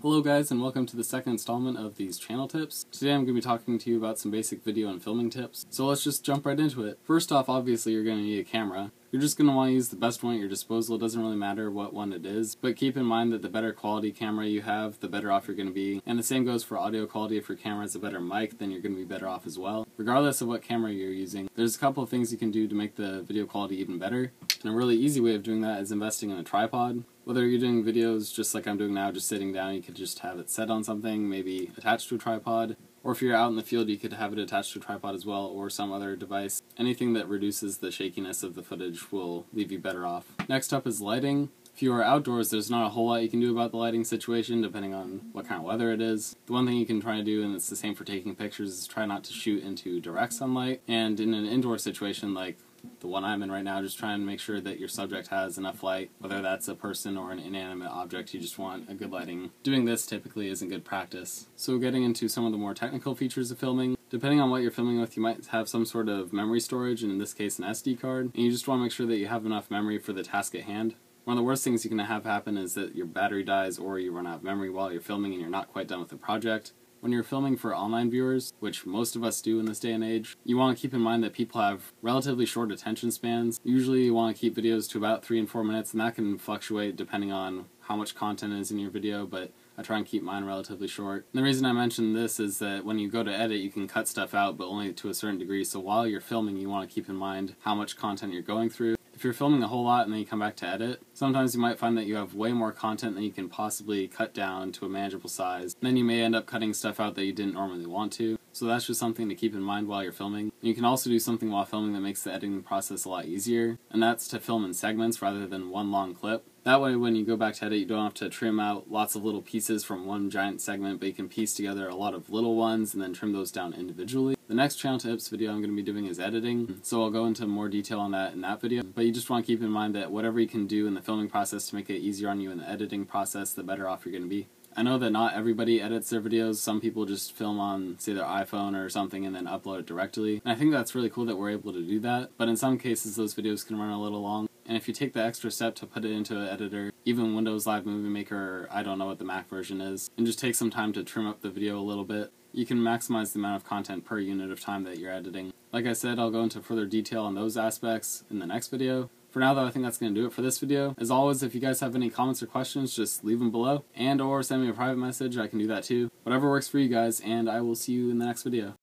Hello guys, and welcome to the second installment of these channel tips. Today I'm going to be talking to you about some basic video and filming tips. So let's just jump right into it. First off, obviously you're going to need a camera. You're just going to want to use the best one at your disposal. It doesn't really matter what one it is, but keep in mind that the better quality camera you have, the better off you're going to be. And the same goes for audio quality. If your camera has a better mic, then you're going to be better off as well. Regardless of what camera you're using, there's a couple of things you can do to make the video quality even better. And a really easy way of doing that is investing in a tripod. Whether you're doing videos just like I'm doing now, just sitting down, you could just have it set on something, maybe attached to a tripod. Or if you're out in the field, you could have it attached to a tripod as well, or some other device. Anything that reduces the shakiness of the footage will leave you better off. Next up is lighting. If you are outdoors, there's not a whole lot you can do about the lighting situation, depending on what kind of weather it is. The one thing you can try to do, and it's the same for taking pictures, is try not to shoot into direct sunlight. And in an indoor situation like the one I'm in right now, just try and make sure that your subject has enough light, whether that's a person or an inanimate object. You just want a good lighting. Doing this typically isn't good practice. So getting into some of the more technical features of filming, depending on what you're filming with, you might have some sort of memory storage, and in this case an SD card, and you just want to make sure that you have enough memory for the task at hand. One of the worst things you can have happen is that your battery dies or you run out of memory while you're filming and you're not quite done with the project. When you're filming for online viewers, which most of us do in this day and age, you want to keep in mind that people have relatively short attention spans. Usually you want to keep videos to about 3 and 4 minutes, and that can fluctuate depending on how much content is in your video, but I try and keep mine relatively short. And the reason I mention this is that when you go to edit, you can cut stuff out, but only to a certain degree, so while you're filming, you want to keep in mind how much content you're going through. If you're filming a whole lot and then you come back to edit, sometimes you might find that you have way more content than you can possibly cut down to a manageable size. And then you may end up cutting stuff out that you didn't normally want to. So that's just something to keep in mind while you're filming. And you can also do something while filming that makes the editing process a lot easier, and that's to film in segments rather than one long clip. That way when you go back to edit, you don't have to trim out lots of little pieces from one giant segment, but you can piece together a lot of little ones and then trim those down individually. The next channel tips video I'm going to be doing is editing, so I'll go into more detail on that in that video. But you just want to keep in mind that whatever you can do in the filming process to make it easier on you in the editing process, the better off you're going to be. I know that not everybody edits their videos. Some people just film on, say, their iPhone or something and then upload it directly. And I think that's really cool that we're able to do that, but in some cases those videos can run a little long. And if you take the extra step to put it into an editor, even Windows Live Movie Maker, or I don't know what the Mac version is, and just take some time to trim up the video a little bit, you can maximize the amount of content per unit of time that you're editing. Like I said, I'll go into further detail on those aspects in the next video. For now though, I think that's going to do it for this video. As always, if you guys have any comments or questions, just leave them below, and or send me a private message. I can do that too. Whatever works for you guys, and I will see you in the next video.